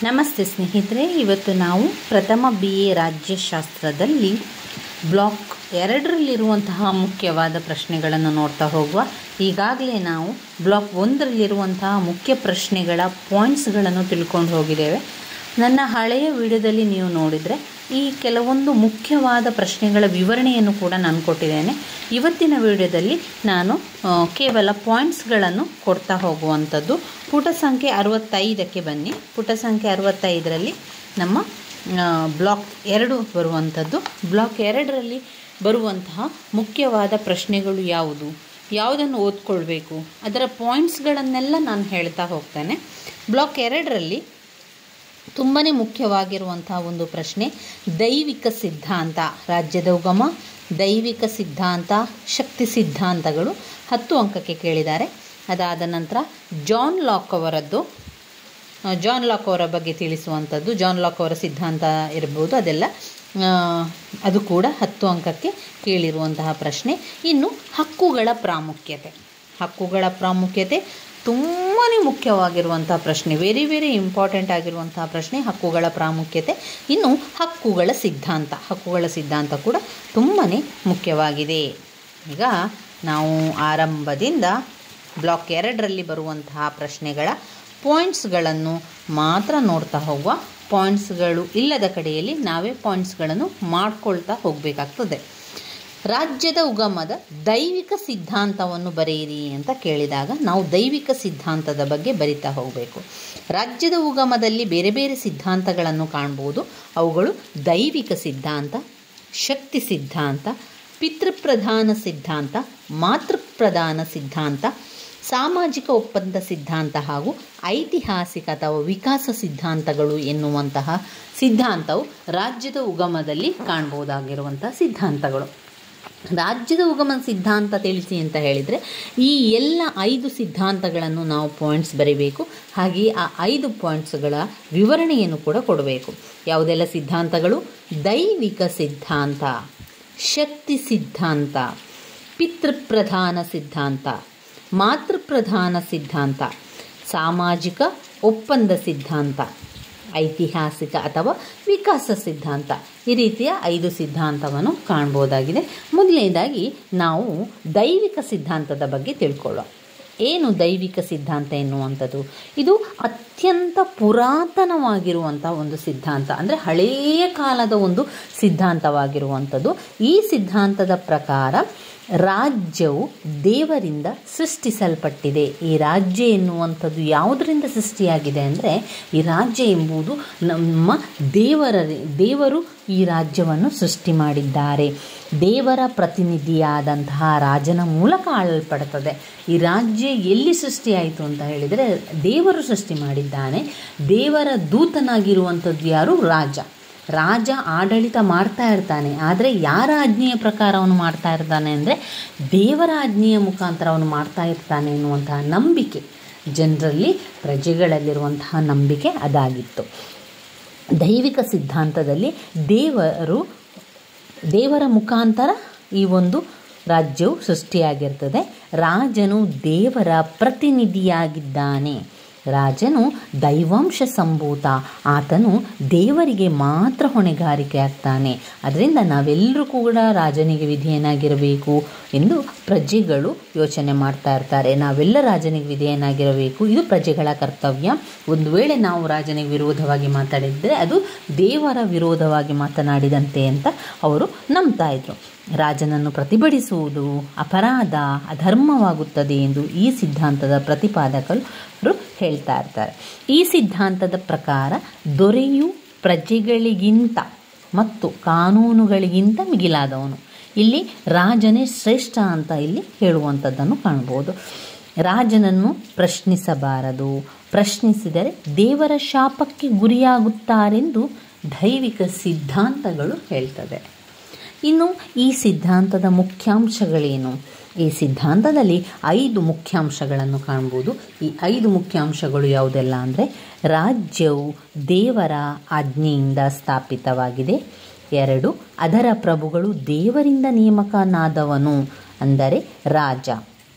ನಮಸ್ತೆ ಸ್ನೇಹಿತರೆ, ಇವತ್ತು ನಾವು ಪ್ರಥಮ BA ರಾಜ್ಯಶಾಸ್ತ್ರದಲ್ಲಿ ಬ್ಲಾಕ್ 2ರಲ್ಲಿರುವಂತಹ ಮುಖ್ಯವಾದ ಪ್ರಶ್ನೆಗಳನ್ನು ನೋಡ್ತಾ ಹೋಗುವ. ಈಗಾಗಲೇ ನಾವು ಬ್ಲಾಕ್ 1ರಲ್ಲಿರುವಂತಹ ಮುಖ್ಯ ಪ್ರಶ್ನೆಗಳ ಪಾಯಿಂಟ್ಸ್ಗಳನ್ನು ತಿಳ್ಕೊಂಡು ಹೋಗಿದ್ದೇವೆ. ನನ್ನ ಹಳೆಯ ವಿಡಿಯೋದಲ್ಲಿ ನೀವು ನೋಡಿದರೆ ಈ ಕೆಲವೊಂದು ಮುಖ್ಯವಾದ ಪ್ರಶ್ನೆಗಳ ವಿವರಣೆಯನ್ನು ಕೂಡ ನಾನು ಕೊಟ್ಟಿದ್ದೇನೆ. ಇವತ್ತಿನ ವಿಡಿಯೋದಲ್ಲಿ ನಾನು ಕೇವಲ ಪಾಯಿಂಟ್ಸ್ಗಳನ್ನು ಕೊಡ್ತಾ ಹೋಗುವಂಥದ್ದು. ಪುಟ ಸಂಖ್ಯೆ 65ಕ್ಕೆ ಬನ್ನಿ. ಪುಟ ಸಂಖ್ಯೆ 65ರಲ್ಲಿ ನಮ್ಮ ಬ್ಲಾಕ್ 2 ಬರುವಂಥದ್ದು. ಬ್ಲಾಕ್ 2ರಲ್ಲಿ ಬರುವಂತಹ ಮುಖ್ಯವಾದ ಪ್ರಶ್ನೆಗಳು ಯಾವುದನ್ನು ಓದ್ಕೊಳ್ಬೇಕು, ಅದರ ಪಾಯಿಂಟ್ಸ್ಗಳನ್ನೆಲ್ಲ ನಾನು ಹೇಳ್ತಾ ಹೋಗ್ತೇನೆ. ಬ್ಲಾಕ್ 2ರಲ್ಲಿ ತುಂಬಾ ಮುಖ್ಯವಾಗಿರುವಂತಹ ಒಂದು ಪ್ರಶ್ನೆ ದೈವಿಕ ಸಿದ್ಧಾಂತ, ರಾಜ್ಯದ ಉಗಮ, ದೈವಿಕ ಸಿದ್ಧಾಂತ, ಶಕ್ತಿ ಸಿದ್ಧಾಂತಗಳು 10 ಅಂಕಕ್ಕೆ ಕೇಳಿದ್ದಾರೆ. ಅದಾದ ನಂತರ ಜಾನ್ ಲಾಕ್ ಅವರ ಬಗ್ಗೆ ತಿಳಿಸುವಂಥದ್ದು, ಜಾನ್ ಲಾಕ್ ಅವರ ಸಿದ್ಧಾಂತ ಇರ್ಬೋದು, ಅದೆಲ್ಲ ಅದು ಕೂಡ 10 ಅಂಕಕ್ಕೆ ಕೇಳಿರುವಂತಹ ಪ್ರಶ್ನೆ. ಇನ್ನು ಹಕ್ಕುಗಳ ಪ್ರಾಮುಖ್ಯತೆ ತುಂಬಾ ಮುಖ್ಯವಾಗಿರುವಂತಹ ಪ್ರಶ್ನೆ, ವೆರಿ ಇಂಪಾರ್ಟೆಂಟ್ ಆಗಿರುವಂತಹ ಪ್ರಶ್ನೆ ಹಕ್ಕುಗಳ ಪ್ರಾಮುಖ್ಯತೆ. ಇನ್ನು ಹಕ್ಕುಗಳ ಸಿದ್ಧಾಂತ ಕೂಡ ತುಂಬಾ ಮುಖ್ಯವಾಗಿದೆ. ಈಗ ನಾವು ಆರಂಭದಿಂದ ಬ್ಲಾಕ್ 2ರಲ್ಲಿ ಬರುವಂತಹ ಪ್ರಶ್ನೆಗಳ ಪಾಯಿಂಟ್ಸ್ಗಳನ್ನು ಮಾತ್ರ ನೋಡ್ತಾ ಹೋಗುವ. ಪಾಯಿಂಟ್ಸ್ಗಳು ಇಲ್ಲದ ಕಡೆಯಲ್ಲಿ ನಾವೇ ಪಾಯಿಂಟ್ಸ್ಗಳನ್ನು ಮಾಡ್ಕೊಳ್ತಾ ಹೋಗಬೇಕಾಗ್ತದೆ. ರಾಜ್ಯದ ಉಗಮದ ದೈವಿಕ ಸಿದ್ಧಾಂತವನ್ನು ಬರೆಯಿರಿ ಅಂತ ಕೇಳಿದಾಗ ನಾವು ದೈವಿಕ ಸಿದ್ಧಾಂತದ ಬಗ್ಗೆ ಬರಿತಾ ಹೋಗಬೇಕು. ರಾಜ್ಯದ ಉಗಮದಲ್ಲಿ ಬೇರೆ ಬೇರೆ ಸಿದ್ಧಾಂತಗಳನ್ನು ಕಾಣ್ಬೋದು. ಅವುಗಳು ದೈವಿಕ ಸಿದ್ಧಾಂತ, ಶಕ್ತಿ ಸಿದ್ಧಾಂತ, ಪಿತೃಪ್ರಧಾನ ಸಿದ್ಧಾಂತ, ಮಾತೃಪ್ರಧಾನ ಸಿದ್ಧಾಂತ, ಸಾಮಾಜಿಕ ಒಪ್ಪಂದ ಸಿದ್ಧಾಂತ ಹಾಗೂ ಐತಿಹಾಸಿಕ ಅಥವಾ ವಿಕಾಸ ಸಿದ್ಧಾಂತಗಳು ಎನ್ನುವಂತಹ ಸಿದ್ಧಾಂತವು ರಾಜ್ಯದ ಉಗಮದಲ್ಲಿ ಕಾಣ್ಬೋದಾಗಿರುವಂತಹ ಸಿದ್ಧಾಂತಗಳು. ರಾಜ್ಯದ ಉಗಮನ ಸಿದ್ಧಾಂತ ತಿಳಿಸಿ ಅಂತ ಹೇಳಿದರೆ ಈ ಎಲ್ಲ 5 ಸಿದ್ಧಾಂತಗಳನ್ನು ನಾವು ಪಾಯಿಂಟ್ಸ್ ಬರೀಬೇಕು. ಹಾಗೆಯೇ ಆ 5 ಪಾಯಿಂಟ್ಸ್ಗಳ ವಿವರಣೆಯನ್ನು ಕೂಡ ಕೊಡಬೇಕು. ಯಾವುದೆಲ್ಲ ಸಿದ್ಧಾಂತಗಳು? ದೈವಿಕ ಸಿದ್ಧಾಂತ, ಶಕ್ತಿ ಸಿದ್ಧಾಂತ, ಪಿತೃಪ್ರಧಾನ ಸಿದ್ಧಾಂತ, ಮಾತೃಪ್ರಧಾನ ಸಿದ್ಧಾಂತ, ಸಾಮಾಜಿಕ ಒಪ್ಪಂದ ಸಿದ್ಧಾಂತ, ಐತಿಹಾಸಿಕ ಅಥವಾ ವಿಕಾಸ ಸಿದ್ಧಾಂತ. ಈ ರೀತಿಯ 5 ಸಿದ್ಧಾಂತವನ್ನು ಕಾಣ್ಬೋದಾಗಿದೆ. ಮೊದಲನೇದಾಗಿ ನಾವು ದೈವಿಕ ಸಿದ್ಧಾಂತದ ಬಗ್ಗೆ ತಿಳ್ಕೊಳ್ಳೋಣ. ಏನು ದೈವಿಕ ಸಿದ್ಧಾಂತ ಎನ್ನುವಂಥದ್ದು? ಇದು ಅತ್ಯಂತ ಪುರಾತನವಾಗಿರುವಂಥ ಒಂದು ಸಿದ್ಧಾಂತ, ಅಂದರೆ ಹಳೆಯ ಕಾಲದ ಒಂದು ಸಿದ್ಧಾಂತವಾಗಿರುವಂಥದ್ದು. ಈ ಸಿದ್ಧಾಂತದ ಪ್ರಕಾರ ರಾಜ್ಯವು ದೇವರಿಂದ ಸೃಷ್ಟಿಸಲ್ಪಟ್ಟಿದೆ. ಈ ರಾಜ್ಯ ಎನ್ನುವಂಥದ್ದು ಯಾವುದರಿಂದ ಸೃಷ್ಟಿಯಾಗಿದೆ ಅಂದರೆ ಈ ರಾಜ್ಯ ಎಂಬುದು ನಮ್ಮ ದೇವರು ಈ ರಾಜ್ಯವನ್ನು ಸೃಷ್ಟಿ ಮಾಡಿದ್ದಾರೆ. ದೇವರ ಪ್ರತಿನಿಧಿಯಾದಂತಹ ರಾಜನ ಮೂಲಕ ಆಳಲ್ಪಡುತ್ತದೆ. ಈ ರಾಜ್ಯ ಎಲ್ಲಿ ಸೃಷ್ಟಿಯಾಯಿತು ಅಂತ ಹೇಳಿದರೆ ದೇವರು ಸೃಷ್ಟಿ ಮಾಡಿದ್ದಾನೆ. ದೇವರ ದೂತನಾಗಿರುವಂಥದ್ದು ಯಾರು? ರಾಜ ಆಡಳಿತ ಮಾಡ್ತಾ ಇರ್ತಾನೆ. ಆದರೆ ಯಾರ ಆಜ್ಞೆಯ ಪ್ರಕಾರ ಅವನು ಮಾಡ್ತಾ ಇರ್ತಾನೆ ಅಂದರೆ ದೇವರ ಆಜ್ಞೆಯ ಮುಖಾಂತರ ಅವನು ಮಾಡ್ತಾ ಇರ್ತಾನೆ ಎನ್ನುವಂತಹ ನಂಬಿಕೆ ಜನರಲ್ಲಿ, ಪ್ರಜೆಗಳಲ್ಲಿರುವಂತಹ ನಂಬಿಕೆ ಅದಾಗಿತ್ತು. ದೈವಿಕ ಸಿದ್ಧಾಂತದಲ್ಲಿ ದೇವರ ಮುಖಾಂತರ ಈ ಒಂದು ರಾಜ್ಯವು ಸೃಷ್ಟಿಯಾಗಿರ್ತದೆ. ರಾಜನು ದೇವರ ಪ್ರತಿನಿಧಿಯಾಗಿದ್ದಾನೆ. ರಾಜನು ದೈವಾಂಶ ಸಂಭೂತ, ಆತನು ದೇವರಿಗೆ ಮಾತ್ರ ಹೊಣೆಗಾರಿಕೆ ಆಗ್ತಾನೆ. ಅದರಿಂದ ನಾವೆಲ್ಲರೂ ಕೂಡ ರಾಜನಿಗೆ ವಿಧೇಯನಾಗಿರಬೇಕು ಎಂದು ಪ್ರಜೆಗಳು ಯೋಚನೆ ಮಾಡ್ತಾ ಇರ್ತಾರೆ. ನಾವೆಲ್ಲ ರಾಜನಿಗೆ ವಿಧೇಯನಾಗಿರಬೇಕು, ಇದು ಪ್ರಜೆಗಳ ಕರ್ತವ್ಯ. ಒಂದು ವೇಳೆ ನಾವು ರಾಜನಿಗೆ ವಿರೋಧವಾಗಿ ಮಾತಾಡಿದರೆ ಅದು ದೇವರ ವಿರೋಧವಾಗಿ ಮಾತನಾಡಿದಂತೆ ಅಂತ ಅವರು ನಂಬ್ತಾ ಇದ್ರು. ರಾಜನನ್ನು ಪ್ರತಿಭಟಿಸುವುದು ಅಪರಾಧ, ಅಧರ್ಮವಾಗುತ್ತದೆ ಎಂದು ಈ ಸಿದ್ಧಾಂತದ ಪ್ರತಿಪಾದಕರು ಹೇಳ್ತಾ ಇರ್ತಾರೆ. ಈ ಸಿದ್ಧಾಂತದ ಪ್ರಕಾರ ದೊರೆಯು ಪ್ರಜೆಗಳಿಗಿಂತ ಮತ್ತು ಕಾನೂನುಗಳಿಗಿಂತ ಮಿಗಿಲಾದವನು. ಇಲ್ಲಿ ರಾಜನೇ ಶ್ರೇಷ್ಠ ಅಂತ ಇಲ್ಲಿ ಹೇಳುವಂಥದ್ದನ್ನು ಕಾಣ್ಬೋದು. ರಾಜನನ್ನು ಪ್ರಶ್ನಿಸಬಾರದು, ಪ್ರಶ್ನಿಸಿದರೆ ದೇವರ ಶಾಪಕ್ಕೆ ಗುರಿಯಾಗುತ್ತಾರೆಂದು ದೈವಿಕ ಸಿದ್ಧಾಂತಗಳು ಹೇಳ್ತದೆ. ಇನ್ನು ಈ ಸಿದ್ಧಾಂತದ ಮುಖ್ಯಾಂಶಗಳೇನು? ಈ ಸಿದ್ಧಾಂತದಲ್ಲಿ 5 ಮುಖ್ಯಾಂಶಗಳನ್ನು ಕಾಣ್ಬೋದು. ಈ 5 ಮುಖ್ಯಾಂಶಗಳು ಯಾವುದೆಲ್ಲ ಅಂದರೆ ರಾಜ್ಯವು ದೇವರ ಆಜ್ಞೆಯಿಂದ ಸ್ಥಾಪಿತವಾಗಿದೆ. 2, ಅದರ ಪ್ರಭುಗಳು ದೇವರಿಂದ ನೇಮಕನಾದವನು, ಅಂದರೆ ರಾಜ.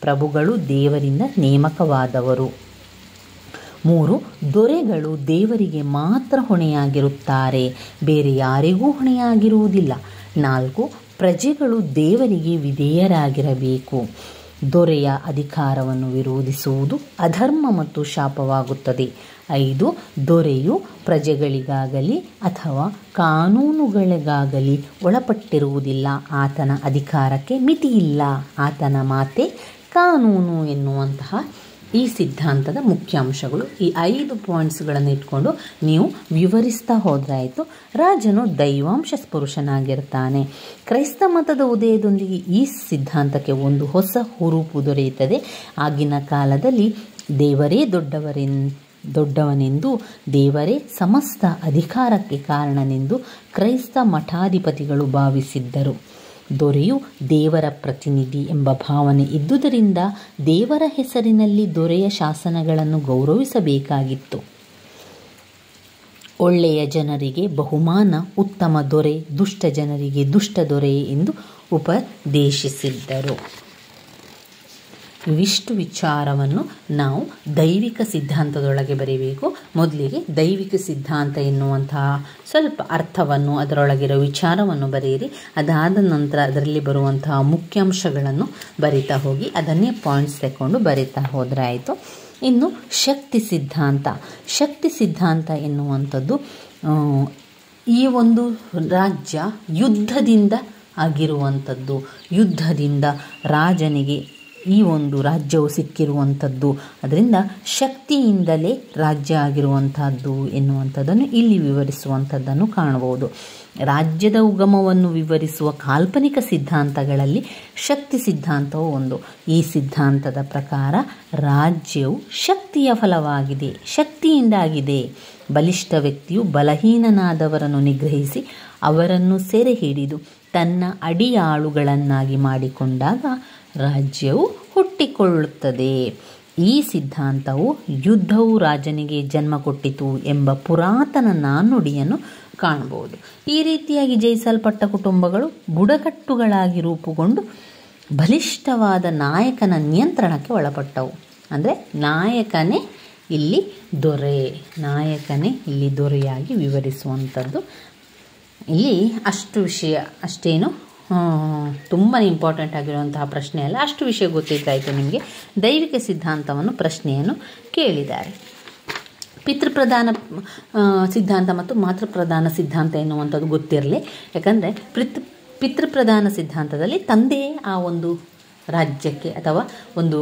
ಪ್ರಭುಗಳು ದೇವರಿಂದ ನೇಮಕವಾದವರು. 3. ದೊರೆಗಳು ದೇವರಿಗೆ ಮಾತ್ರ ಹೊಣೆಯಾಗಿರುತ್ತಾರೆ, ಬೇರೆ ಯಾರಿಗೂ ಹೊಣೆಯಾಗಿರುವುದಿಲ್ಲ. 4. ಪ್ರಜೆಗಳು ದೇವರಿಗೆ ವಿಧೇಯರಾಗಿರಬೇಕು. ದೊರೆಯ ಅಧಿಕಾರವನ್ನು ವಿರೋಧಿಸುವುದು ಅಧರ್ಮ ಮತ್ತು ಶಾಪವಾಗುತ್ತದೆ. 5. ದೊರೆಯು ಪ್ರಜೆಗಳಿಗಾಗಲಿ ಅಥವಾ ಕಾನೂನುಗಳಿಗಾಗಲಿ ಒಳಪಟ್ಟಿರುವುದಿಲ್ಲ. ಆತನ ಅಧಿಕಾರಕ್ಕೆ ಮಿತಿಯಿಲ್ಲ, ಆತನ ಮಾತೆ ಕಾನೂನು ಎನ್ನುವಂತಹ ಈ ಸಿದ್ಧಾಂತದ ಮುಖ್ಯಾಂಶಗಳು. ಈ 5 ಪಾಯಿಂಟ್ಸ್ಗಳನ್ನು ಇಟ್ಕೊಂಡು ನೀವು ವಿವರಿಸ್ತಾ ಹೋದ್ರಾಯಿತು. ರಾಜನು ದೈವಾಂಶ ಸ್ಪುರುಷನಾಗಿರ್ತಾನೆ. ಕ್ರೈಸ್ತ ಮತದ ಉದಯದೊಂದಿಗೆ ಈ ಸಿದ್ಧಾಂತಕ್ಕೆ ಒಂದು ಹೊಸ ಹುರುಪು ದೊರೆಯುತ್ತದೆ. ಆಗಿನ ಕಾಲದಲ್ಲಿ ದೇವರೇ ದೊಡ್ಡವನೆಂದು, ದೇವರೇ ಸಮಸ್ತ ಅಧಿಕಾರಕ್ಕೆ ಕಾರಣನೆಂದು ಕ್ರೈಸ್ತ ಮಠಾಧಿಪತಿಗಳು ಭಾವಿಸಿದ್ದರು. ದೊರೆಯು ದೇವರ ಪ್ರತಿನಿಧಿ ಎಂಬ ಭಾವನೆ ಇದ್ದುದರಿಂದ ದೇವರ ಹೆಸರಿನಲ್ಲಿ ದೊರೆಯ ಶಾಸನಗಳನ್ನು ಗೌರವಿಸಬೇಕಾಗಿತ್ತು. ಒಳ್ಳೆಯ ಜನರಿಗೆ ಬಹುಮಾನ ಉತ್ತಮ ದೊರೆ, ದುಷ್ಟ ಜನರಿಗೆ ದುಷ್ಟ ದೊರೆ ಎಂದು ಉಪದೇಶಿಸಿದ್ದರು. ಇವಿಷ್ಟು ವಿಚಾರವನ್ನು ನಾವು ದೈವಿಕ ಸಿದ್ಧಾಂತದೊಳಗೆ ಬರೀಬೇಕು. ಮೊದಲಿಗೆ ದೈವಿಕ ಸಿದ್ಧಾಂತ ಎನ್ನುವಂತಹ ಸ್ವಲ್ಪ ಅರ್ಥವನ್ನು, ಅದರೊಳಗಿರೋ ವಿಚಾರವನ್ನು ಬರೆಯಿರಿ. ಅದಾದ ನಂತರ ಅದರಲ್ಲಿ ಬರುವಂತಹ ಮುಖ್ಯಾಂಶಗಳನ್ನು ಬರಿತಾ ಹೋಗಿ ಅದನ್ನೇ ಪಾಯಿಂಟ್ಸ್ ತಗೊಂಡು ಬರಿತಾ ಹೋದರೆ ಆಯಿತು. ಇನ್ನು ಶಕ್ತಿ ಸಿದ್ಧಾಂತ ಎನ್ನುವಂಥದ್ದು ಈ ಒಂದು ರಾಜ್ಯ ಯುದ್ಧದಿಂದ ಆಗಿರುವಂಥದ್ದು. ಯುದ್ಧದಿಂದ ರಾಜನಿಗೆ ಈ ಒಂದು ರಾಜ್ಯವು ಸಿಕ್ಕಿರುವಂಥದ್ದು, ಅದರಿಂದ ಶಕ್ತಿಯಿಂದಲೇ ರಾಜ್ಯ ಆಗಿರುವಂತಹದ್ದು ಎನ್ನುವಂಥದ್ದನ್ನು ಇಲ್ಲಿ ವಿವರಿಸುವಂಥದ್ದನ್ನು ಕಾಣಬಹುದು. ರಾಜ್ಯದ ಉಗಮವನ್ನು ವಿವರಿಸುವ ಕಾಲ್ಪನಿಕ ಸಿದ್ಧಾಂತಗಳಲ್ಲಿ ಶಕ್ತಿ ಸಿದ್ಧಾಂತವು ಒಂದು. ಈ ಸಿದ್ಧಾಂತದ ಪ್ರಕಾರ ರಾಜ್ಯವು ಶಕ್ತಿಯ ಫಲವಾಗಿದೆ, ಶಕ್ತಿಯಿಂದಾಗಿದೆ. ಬಲಿಷ್ಠ ವ್ಯಕ್ತಿಯು ಬಲಹೀನನಾದವರನ್ನು ನಿಗ್ರಹಿಸಿ ಅವರನ್ನು ಸೆರೆ ಹಿಡಿದು ತನ್ನ ಅಡಿಯಾಳುಗಳನ್ನಾಗಿ ಮಾಡಿಕೊಂಡಾಗ ರಾಜ್ಯವು ಹುಟ್ಟಿಕೊಳ್ಳುತ್ತದೆ. ಈ ಸಿದ್ಧಾಂತವು ಯುದ್ಧವು ರಾಜನಿಗೆ ಜನ್ಮ ಕೊಟ್ಟಿತು ಎಂಬ ಪುರಾತನ ನಾಣ್ಣುಡಿಯನ್ನು ಕಾಣಬಹುದು. ಈ ರೀತಿಯಾಗಿ ಜಯಿಸಲ್ಪಟ್ಟ ಕುಟುಂಬಗಳು ಬುಡಕಟ್ಟುಗಳಾಗಿ ರೂಪುಗೊಂಡು ಬಲಿಷ್ಠವಾದ ನಾಯಕನ ನಿಯಂತ್ರಣಕ್ಕೆ ಒಳಪಟ್ಟವು. ಅಂದರೆ ನಾಯಕನೇ ಇಲ್ಲಿ ದೊರೆಯಾಗಿ ವಿವರಿಸುವಂಥದ್ದು. ಇಲ್ಲಿ ಅಷ್ಟು ವಿಷಯ ಅಷ್ಟೇನು ತುಂಬಾ ಇಂಪಾರ್ಟೆಂಟ್ ಆಗಿರುವಂತಹ ಪ್ರಶ್ನೆ ಅಲ್ಲ, ಅಷ್ಟು ವಿಷಯ ಗೊತ್ತಿದ್ದಾಯಿತು ನಿಮಗೆ. ದೈವಿಕ ಸಿದ್ಧಾಂತವನ್ನು ಪ್ರಶ್ನೆಯನ್ನು ಕೇಳಿದ್ದಾರೆ. ಪಿತೃಪ್ರಧಾನ ಸಿದ್ಧಾಂತ ಮತ್ತು ಮಾತೃಪ್ರಧಾನ ಸಿದ್ಧಾಂತ ಎನ್ನುವಂಥದ್ದು ಗೊತ್ತಿರಲಿ. ಯಾಕಂದರೆ ಪಿತೃಪ್ರಧಾನ ಸಿದ್ಧಾಂತದಲ್ಲಿ ತಂದೆಯೇ ಆ ಒಂದು ರಾಜ್ಯಕ್ಕೆ ಅಥವಾ ಒಂದು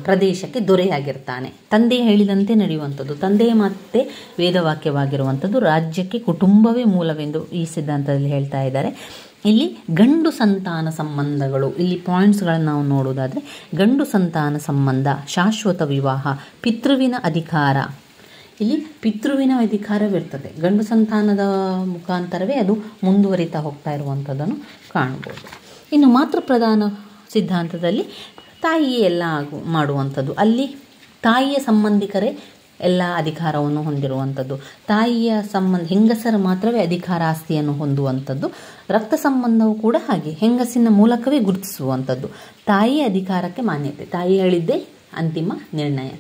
ಪ್ರದೇಶಕ್ಕೆ ದೊರೆಯಾಗಿರ್ತಾನೆ. ತಂದೆ ಹೇಳಿದಂತೆ ನಡೆಯುವಂಥದ್ದು, ತಂದೆಯೇ ಮತ್ತೆ ವೇದವಾಕ್ಯವಾಗಿರುವಂಥದ್ದು. ರಾಜ್ಯಕ್ಕೆ ಕುಟುಂಬವೇ ಮೂಲವೆಂದು ಈ ಸಿದ್ಧಾಂತದಲ್ಲಿ ಹೇಳ್ತಾ ಇದ್ದಾರೆ. ಇಲ್ಲಿ ಗಂಡು ಸಂತಾನ ಸಂಬಂಧಗಳು, ಇಲ್ಲಿ ಪಾಯಿಂಟ್ಸ್ಗಳನ್ನು ನಾವು ನೋಡೋದಾದರೆ, ಗಂಡು ಸಂತಾನ ಸಂಬಂಧ, ಶಾಶ್ವತ ವಿವಾಹ, ಪಿತೃವಿನ ಅಧಿಕಾರ. ಇಲ್ಲಿ ಪಿತೃವಿನ ಅಧಿಕಾರವಿರ್ತದೆ, ಗಂಡು ಸಂತಾನದ ಮುಖಾಂತರವೇ ಅದು ಮುಂದುವರಿತಾ ಹೋಗ್ತಾ ಇರುವಂಥದ್ದನ್ನು ಕಾಣ್ಬೋದು. ಇನ್ನು ಮಾತೃಪ್ರಧಾನ ಸಿದ್ಧಾಂತದಲ್ಲಿ ತಾಯಿಯೇ ಎಲ್ಲ ಮಾಡುವಂಥದ್ದು. ಅಲ್ಲಿ ತಾಯಿಯ ಸಂಬಂಧಿಕರೇ ಎಲ್ಲ ಅಧಿಕಾರವನ್ನು ಹೊಂದಿರುವಂಥದ್ದು. ತಾಯಿಯ ಹೆಂಗಸರ ಮಾತ್ರವೇ ಅಧಿಕಾರ ಆಸ್ತಿಯನ್ನು ಹೊಂದುವಂಥದ್ದು. ರಕ್ತ ಸಂಬಂಧವು ಕೂಡ ಹಾಗೆ ಹೆಂಗಸಿನ ಮೂಲಕವೇ ಗುರುತಿಸುವಂಥದ್ದು. ತಾಯಿಯ ಅಧಿಕಾರಕ್ಕೆ ಮಾನ್ಯತೆ, ತಾಯಿ ಹೇಳಿದ್ದೇ ಅಂತಿಮ ನಿರ್ಣಯ,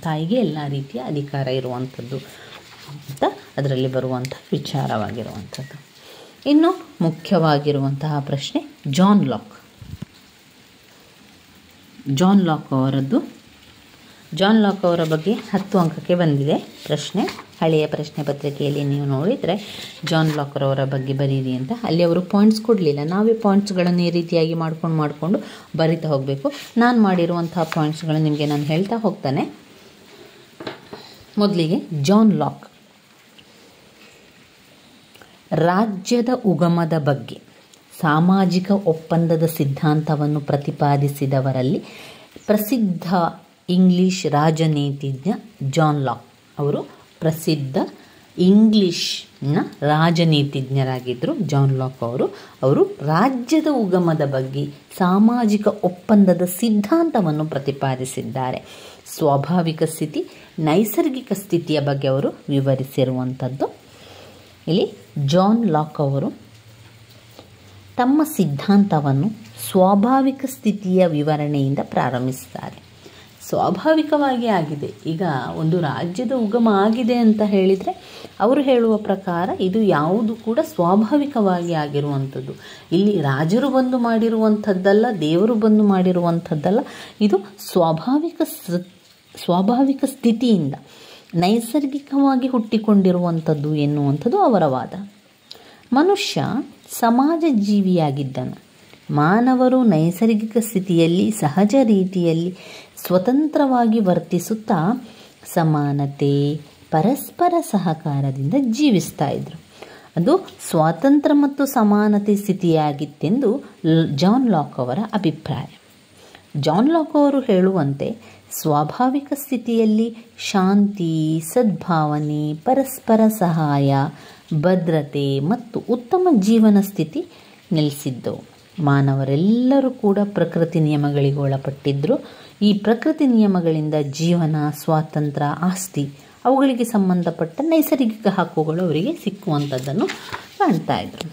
ತಾಯಿಗೆ ಎಲ್ಲ ರೀತಿಯ ಅಧಿಕಾರ ಇರುವಂಥದ್ದು ಅಂತ ಅದರಲ್ಲಿ ಬರುವಂಥ ವಿಚಾರವಾಗಿರುವಂಥದ್ದು. ಇನ್ನು ಮುಖ್ಯವಾಗಿರುವಂತಹ ಪ್ರಶ್ನೆ ಜಾನ್ ಲಾಕ್ ಅವರ ಬಗ್ಗೆ 10 ಅಂಕಕ್ಕೆ ಬಂದಿದೆ ಪ್ರಶ್ನೆ. ಹಳೆಯ ಪ್ರಶ್ನೆ ಪತ್ರಿಕೆಯಲ್ಲಿ ನೀವು ನೋಡಿದರೆ ಜಾನ್ ಲಾಕ್ ಅವರ ಬಗ್ಗೆ ಬರೀರಿ ಅಂತ, ಅಲ್ಲಿ ಅವರು ಪಾಯಿಂಟ್ಸ್ ಕೊಡಲಿಲ್ಲ. ನಾವೇ ಪಾಯಿಂಟ್ಸ್ಗಳನ್ನು ಈ ರೀತಿಯಾಗಿ ಮಾಡಿಕೊಂಡು ಬರಿತಾ ಹೋಗಬೇಕು. ನಾನು ಮಾಡಿರುವಂತಹ ಪಾಯಿಂಟ್ಸ್ಗಳನ್ನು ನಿಮಗೆ ನಾನು ಹೇಳ್ತಾ ಹೋಗ್ತಾನೆ. ಮೊದಲಿಗೆ ಜಾನ್ ಲಾಕ್ ರಾಜ್ಯದ ಉಗಮದ ಬಗ್ಗೆ ಸಾಮಾಜಿಕ ಒಪ್ಪಂದದ ಸಿದ್ಧಾಂತವನ್ನು ಪ್ರತಿಪಾದಿಸಿದವರಲ್ಲಿ ಪ್ರಸಿದ್ಧ ಇಂಗ್ಲಿಷ್ ರಾಜನೀತಿಜ್ಞ ಜಾನ್ ಲಾಕ್ ಅವರು ಪ್ರಸಿದ್ಧ ಇಂಗ್ಲಿಷ್ನ ರಾಜನೀತಿಜ್ಞರಾಗಿದ್ದರು. ಜಾನ್ ಲಾಕ್ ಅವರು ರಾಜ್ಯದ ಉಗಮದ ಬಗ್ಗೆ ಸಾಮಾಜಿಕ ಒಪ್ಪಂದದ ಸಿದ್ಧಾಂತವನ್ನು ಪ್ರತಿಪಾದಿಸಿದ್ದಾರೆ. ಸ್ವಾಭಾವಿಕ ಸ್ಥಿತಿ, ನೈಸರ್ಗಿಕ ಸ್ಥಿತಿಯ ಬಗ್ಗೆ ಅವರು ವಿವರಿಸಿರುವಂಥದ್ದು. ಇಲ್ಲಿ ಜಾನ್ ಲಾಕ್ ಅವರು ತಮ್ಮ ಸಿದ್ಧಾಂತವನ್ನು ಸ್ವಾಭಾವಿಕ ಸ್ಥಿತಿಯ ವಿವರಣೆಯಿಂದ ಪ್ರಾರಂಭಿಸುತ್ತಾರೆ. ಸ್ವಾಭಾವಿಕವಾಗಿ ಆಗಿದೆ. ಈಗ ಒಂದು ರಾಜ್ಯದ ಉಗಮ ಆಗಿದೆ ಅಂತ ಹೇಳಿದರೆ ಅವರು ಹೇಳುವ ಪ್ರಕಾರ ಇದು ಯಾವುದು ಕೂಡ ಸ್ವಾಭಾವಿಕವಾಗಿ ಆಗಿರುವಂಥದ್ದು. ಇಲ್ಲಿ ರಾಜರು ಬಂದು ಮಾಡಿರುವಂಥದ್ದಲ್ಲ, ದೇವರು ಬಂದು ಮಾಡಿರುವಂಥದ್ದಲ್ಲ, ಇದು ಸ್ವಾಭಾವಿಕ ಸ್ಥಿತಿಯಿಂದ ನೈಸರ್ಗಿಕವಾಗಿ ಹುಟ್ಟಿಕೊಂಡಿರುವಂಥದ್ದು ಎನ್ನುವಂಥದ್ದು ಅವರ ವಾದ. ಮನುಷ್ಯ ಸಮಾಜ ಜೀವಿಯಾಗಿದ್ದನು. ಮಾನವರು ನೈಸರ್ಗಿಕ ಸ್ಥಿತಿಯಲ್ಲಿ ಸಹಜ ರೀತಿಯಲ್ಲಿ ಸ್ವತಂತ್ರವಾಗಿ ವರ್ತಿಸುತ್ತಾ ಸಮಾನತೆ, ಪರಸ್ಪರ ಸಹಕಾರದಿಂದ ಜೀವಿಸ್ತಾ ಇದ್ರು. ಅದು ಸ್ವಾತಂತ್ರ್ಯ ಮತ್ತು ಸಮಾನತೆ ಸ್ಥಿತಿಯಾಗಿತ್ತೆಂದು ಜಾನ್ ಲಾಕ್ ಅವರ ಅಭಿಪ್ರಾಯ. ಜಾನ್ ಲಾಕ್ ಅವರು ಹೇಳುವಂತೆ ಸ್ವಾಭಾವಿಕ ಸ್ಥಿತಿಯಲ್ಲಿ ಶಾಂತಿ, ಸದ್ಭಾವನೆ, ಪರಸ್ಪರ ಸಹಾಯ, ಭದ್ರತೆ ಮತ್ತು ಉತ್ತಮ ಜೀವನ ಸ್ಥಿತಿ ನೆಲೆಸಿದ್ದವು. ಮಾನವರೆಲ್ಲರೂ ಕೂಡ ಪ್ರಕೃತಿ ನಿಯಮಗಳಿಗೆ ಒಳಪಟ್ಟಿದ್ದರು. ಈ ಪ್ರಕೃತಿ ನಿಯಮಗಳಿಂದ ಜೀವನ, ಸ್ವಾತಂತ್ರ್ಯ, ಆಸ್ತಿ, ಅವುಗಳಿಗೆ ಸಂಬಂಧಪಟ್ಟ ನೈಸರ್ಗಿಕ ಹಕ್ಕುಗಳು ಅವರಿಗೆ ಸಿಕ್ಕುವಂಥದ್ದನ್ನು ಕಾಣ್ತಾ ಇದ್ರು.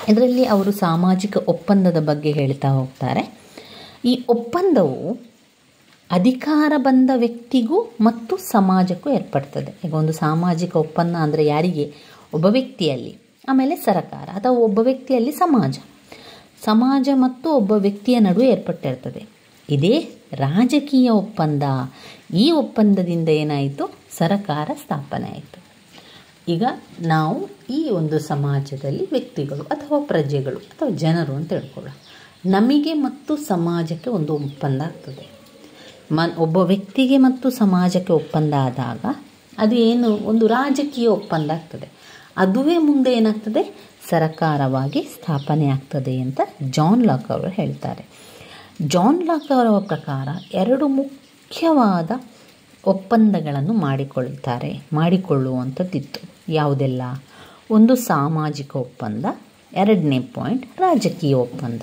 ಇದರಲ್ಲಿ ಅವರು ಸಾಮಾಜಿಕ ಒಪ್ಪಂದದ ಬಗ್ಗೆ ಹೇಳ್ತಾ ಹೋಗ್ತಾರೆ. ಈ ಒಪ್ಪಂದವು ಅಧಿಕಾರ ಬಂದ ವ್ಯಕ್ತಿಗೂ ಮತ್ತು ಸಮಾಜಕ್ಕೂ ಏರ್ಪಡ್ತದೆ. ಈಗ ಒಂದು ಸಾಮಾಜಿಕ ಒಪ್ಪಂದ ಅಂದರೆ ಯಾರಿಗೆ? ಒಬ್ಬ ವ್ಯಕ್ತಿಯಲ್ಲಿ, ಆಮೇಲೆ ಸರಕಾರ, ಅಥವಾ ಒಬ್ಬ ವ್ಯಕ್ತಿಯಲ್ಲಿ ಸಮಾಜ ಮತ್ತು ಒಬ್ಬ ವ್ಯಕ್ತಿಯ ನಡುವೆ ಏರ್ಪಟ್ಟಿರ್ತದೆ. ಇದೇ ರಾಜಕೀಯ ಒಪ್ಪಂದ. ಈ ಒಪ್ಪಂದದಿಂದ ಏನಾಯಿತು? ಸರಕಾರ ಸ್ಥಾಪನೆ ಆಯಿತು. ಈಗ ನಾವು ಈ ಒಂದು ಸಮಾಜದಲ್ಲಿ ವ್ಯಕ್ತಿಗಳು ಅಥವಾ ಪ್ರಜೆಗಳು ಅಥವಾ ಜನರು ಅಂತ ಹೇಳ್ಕೊಳ್ಳೋಣ. ನಮಗೆ ಮತ್ತು ಸಮಾಜಕ್ಕೆ ಒಂದು ಒಪ್ಪಂದ ಆಗ್ತದೆ. ಒಬ್ಬ ವ್ಯಕ್ತಿಗೆ ಮತ್ತು ಸಮಾಜಕ್ಕೆ ಒಪ್ಪಂದ ಆದಾಗ ಅದು ಏನು? ಒಂದು ರಾಜಕೀಯ ಒಪ್ಪಂದ ಆಗ್ತದೆ. ಅದುವೇ ಮುಂದೆ ಏನಾಗ್ತದೆ? ಸರಕಾರವಾಗಿ ಸ್ಥಾಪನೆ ಆಗ್ತದೆ ಅಂತ ಜಾನ್ ಲಾಕ್ ಅವರು ಹೇಳ್ತಾರೆ. ಜಾನ್ ಲಾಕ್ ಅವರ ಪ್ರಕಾರ 2 ಮುಖ್ಯವಾದ ಒಪ್ಪಂದಗಳನ್ನು ಮಾಡಿಕೊಳ್ಳುವಂಥದ್ದಿತ್ತು. ಯಾವುದೆಲ್ಲ? ಒಂದು ಸಾಮಾಜಿಕ ಒಪ್ಪಂದ, 2ನೇ ಪಾಯಿಂಟ್ ರಾಜಕೀಯ ಒಪ್ಪಂದ.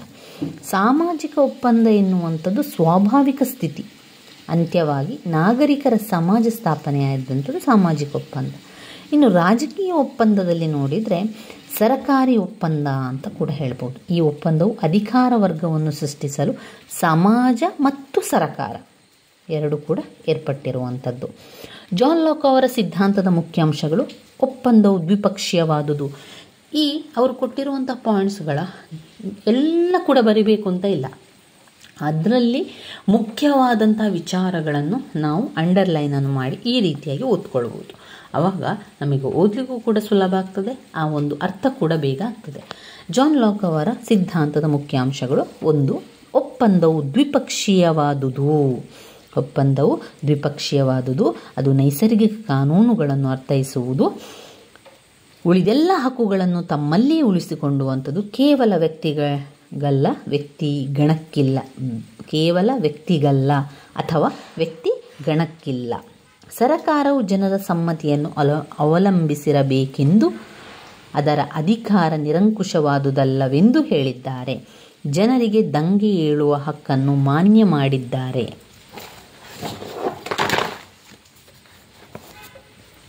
ಸಾಮಾಜಿಕ ಒಪ್ಪಂದ ಎನ್ನುವಂಥದ್ದು ಸ್ವಾಭಾವಿಕ ಸ್ಥಿತಿ ಅಂತ್ಯವಾಗಿ ನಾಗರಿಕರ ಸಮಾಜ ಸ್ಥಾಪನೆಯಾದಂಥದ್ದು ಸಾಮಾಜಿಕ ಒಪ್ಪಂದ. ಇನ್ನು ರಾಜಕೀಯ ಒಪ್ಪಂದದಲ್ಲಿ ನೋಡಿದರೆ ಸರಕಾರಿ ಒಪ್ಪಂದ ಅಂತ ಕೂಡ ಹೇಳ್ಬೋದು. ಈ ಒಪ್ಪಂದವು ಅಧಿಕಾರ ವರ್ಗವನ್ನು ಸೃಷ್ಟಿಸಲು ಸಮಾಜ ಮತ್ತು ಸರಕಾರ 2 ಕೂಡ ಏರ್ಪಟ್ಟಿರುವಂಥದ್ದು. ಜಾನ್ ಲಾಕ್ ಅವರ ಸಿದ್ಧಾಂತದ ಮುಖ್ಯಾಂಶಗಳು: ಒಪ್ಪಂದವು ದ್ವಿಪಕ್ಷೀಯವಾದುದು. ಅವರು ಕೊಟ್ಟಿರುವಂಥ ಪಾಯಿಂಟ್ಸ್ಗಳ ಎಲ್ಲ ಕೂಡ ಬರಿಬೇಕು ಅಂತ ಇಲ್ಲ. ಅದರಲ್ಲಿ ಮುಖ್ಯವಾದಂಥ ವಿಚಾರಗಳನ್ನು ನಾವು ಅಂಡರ್ಲೈನನ್ನು ಮಾಡಿ ಈ ರೀತಿಯಾಗಿ ಓದ್ಕೊಳ್ಬೋದು. ಆವಾಗ ನಮಗೆ ಓದಲಿಕ್ಕೂ ಕೂಡ ಸುಲಭ ಆಗ್ತದೆ, ಆ ಒಂದು ಅರ್ಥ ಕೂಡ ಬೇಗ ಆಗ್ತದೆ. ಜಾನ್ ಲಾಕ್ ಅವರ ಸಿದ್ಧಾಂತದ ಮುಖ್ಯಾಂಶಗಳು: 1. ಒಪ್ಪಂದವು ದ್ವಿಪಕ್ಷೀಯವಾದುದು. ಅದು ನೈಸರ್ಗಿಕ ಕಾನೂನುಗಳನ್ನು ಅರ್ಥೈಸುವುದು. ಉಳಿದೆಲ್ಲ ಹಕ್ಕುಗಳನ್ನು ತಮ್ಮಲ್ಲಿಯೇ ಉಳಿಸಿಕೊಳ್ಳುವಂಥದ್ದು. ಕೇವಲ ವ್ಯಕ್ತಿಗಲ್ಲ ಅಥವಾ ವ್ಯಕ್ತಿ ಗಣಕ್ಕಿಲ್ಲ. ಸರಕಾರವು ಜನರ ಸಮ್ಮತಿಯನ್ನು ಅವಲಂಬಿಸಿರಬೇಕೆಂದು ಅದರ ಅಧಿಕಾರ ನಿರಂಕುಶವಾದುದಲ್ಲವೆಂದು ಹೇಳಿದ್ದಾರೆ. ಜನರಿಗೆ ದಂಗೆ ಏಳುವ ಹಕ್ಕನ್ನು ಮಾನ್ಯ ಮಾಡಿದ್ದಾರೆ.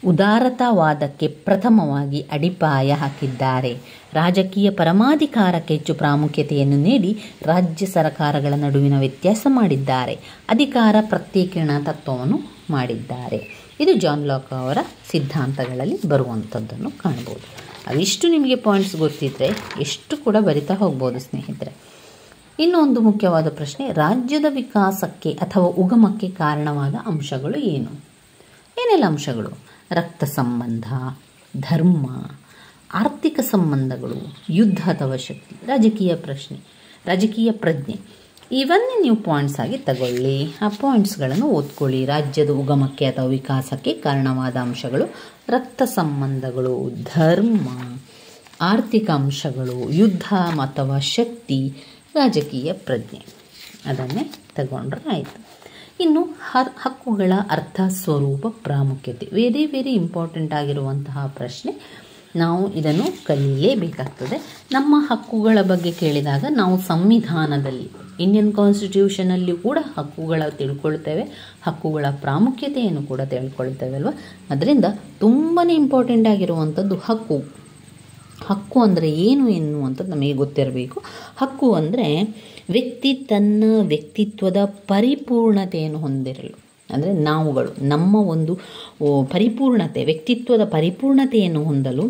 ಉದಾರತಾವಾದಕ್ಕೆ ಪ್ರಥಮವಾಗಿ ಅಡಿಪಾಯ ಹಾಕಿದ್ದಾರೆ. ರಾಜಕೀಯ ಪರಮಾಧಿಕಾರಕ್ಕೆ ಹೆಚ್ಚು ಪ್ರಾಮುಖ್ಯತೆಯನ್ನು ನೀಡಿ ರಾಜ್ಯ ಸರ್ಕಾರಗಳ ನಡುವಿನ ವ್ಯತ್ಯಾಸ ಮಾಡಿದ್ದಾರೆ. ಅಧಿಕಾರ ಪ್ರತ್ಯೇಕೀಕರಣ ತತ್ವವನ್ನು ಮಾಡಿದ್ದಾರೆ. ಇದು ಜಾನ್ ಲಾಕ್ ಅವರ ಸಿದ್ಧಾಂತಗಳಲ್ಲಿ ಬರುವಂಥದ್ದನ್ನು ಕಾಣ್ಬೋದು. ಅವಿಷ್ಟು ನಿಮಗೆ ಪಾಯಿಂಟ್ಸ್ ಗೊತ್ತಿದ್ದರೆ ಎಷ್ಟು ಕೂಡ ಬರಿತಾ ಹೋಗ್ಬೋದು ಸ್ನೇಹಿತರೆ. ಇನ್ನೊಂದು ಮುಖ್ಯವಾದ ಪ್ರಶ್ನೆ: ರಾಜ್ಯದ ವಿಕಾಸಕ್ಕೆ ಅಥವಾ ಉಗಮಕ್ಕೆ ಕಾರಣವಾದ ಅಂಶಗಳು ಏನು? ಏನೆಲ್ಲ ಅಂಶಗಳು? ರಕ್ತ ಸಂಬಂಧ, ಧರ್ಮ, ಆರ್ಥಿಕ ಸಂಬಂಧಗಳು, ಯುದ್ಧ ಅಥವಾ ಶಕ್ತಿ, ರಾಜಕೀಯ ಪ್ರಜ್ಞೆ. ಇವನ್ನೇ ನೀವು ಪಾಯಿಂಟ್ಸ್ ಆಗಿ ತಗೊಳ್ಳಿ. ಆ ಪಾಯಿಂಟ್ಸ್ಗಳನ್ನು ಓದ್ಕೊಳ್ಳಿ. ರಾಜ್ಯದ ಉಗಮಕ್ಕೆ ಅಥವಾ ವಿಕಾಸಕ್ಕೆ ಕಾರಣವಾದ ಅಂಶಗಳು: ರಕ್ತ ಸಂಬಂಧಗಳು, ಧರ್ಮ, ಆರ್ಥಿಕ ಅಂಶಗಳು, ಯುದ್ಧ ಅಥವಾ ಶಕ್ತಿ, ರಾಜಕೀಯ ಪ್ರಜ್ಞೆ. ಅದನ್ನೇ ತಗೊಂಡ್ರೆ ಆಯಿತು. ಇನ್ನು ಹಕ್ಕುಗಳ ಅರ್ಥ, ಸ್ವರೂಪ, ಪ್ರಾಮುಖ್ಯತೆ. ವೆರಿ ಇಂಪಾರ್ಟೆಂಟ್ ಆಗಿರುವಂತಹ ಪ್ರಶ್ನೆ. ನಾವು ಇದನ್ನು ಕಲಿಯಲೇಬೇಕಾಗ್ತದೆ. ನಮ್ಮ ಹಕ್ಕುಗಳ ಬಗ್ಗೆ ಕೇಳಿದಾಗ ನಾವು ಸಂವಿಧಾನದಲ್ಲಿ, ಇಂಡಿಯನ್ ಕಾನ್ಸ್ಟಿಟ್ಯೂಷನಲ್ಲಿ ಕೂಡ ಹಕ್ಕುಗಳ ತಿಳ್ಕೊಳ್ತೇವೆ, ಹಕ್ಕುಗಳ ಪ್ರಾಮುಖ್ಯತೆಯನ್ನು ಕೂಡ ತಿಳ್ಕೊಳ್ತೇವೆ ಅಲ್ವಾ. ಅದರಿಂದ ತುಂಬಾ ಇಂಪಾರ್ಟೆಂಟ್ ಆಗಿರುವಂಥದ್ದು ಹಕ್ಕು. ಹಕ್ಕು ಅಂದರೆ ಏನು ಎನ್ನುವಂಥದ್ದು ನಮಗೆ ಗೊತ್ತಿರಬೇಕು. ಹಕ್ಕು ಅಂದರೆ ವ್ಯಕ್ತಿ ತನ್ನ ವ್ಯಕ್ತಿತ್ವದ ಪರಿಪೂರ್ಣತೆಯನ್ನು ಹೊಂದಿರಲು, ಅಂದರೆ ನಾವುಗಳು ನಮ್ಮ ಒಂದು ಪರಿಪೂರ್ಣತೆ, ವ್ಯಕ್ತಿತ್ವದ ಪರಿಪೂರ್ಣತೆಯನ್ನು ಹೊಂದಲು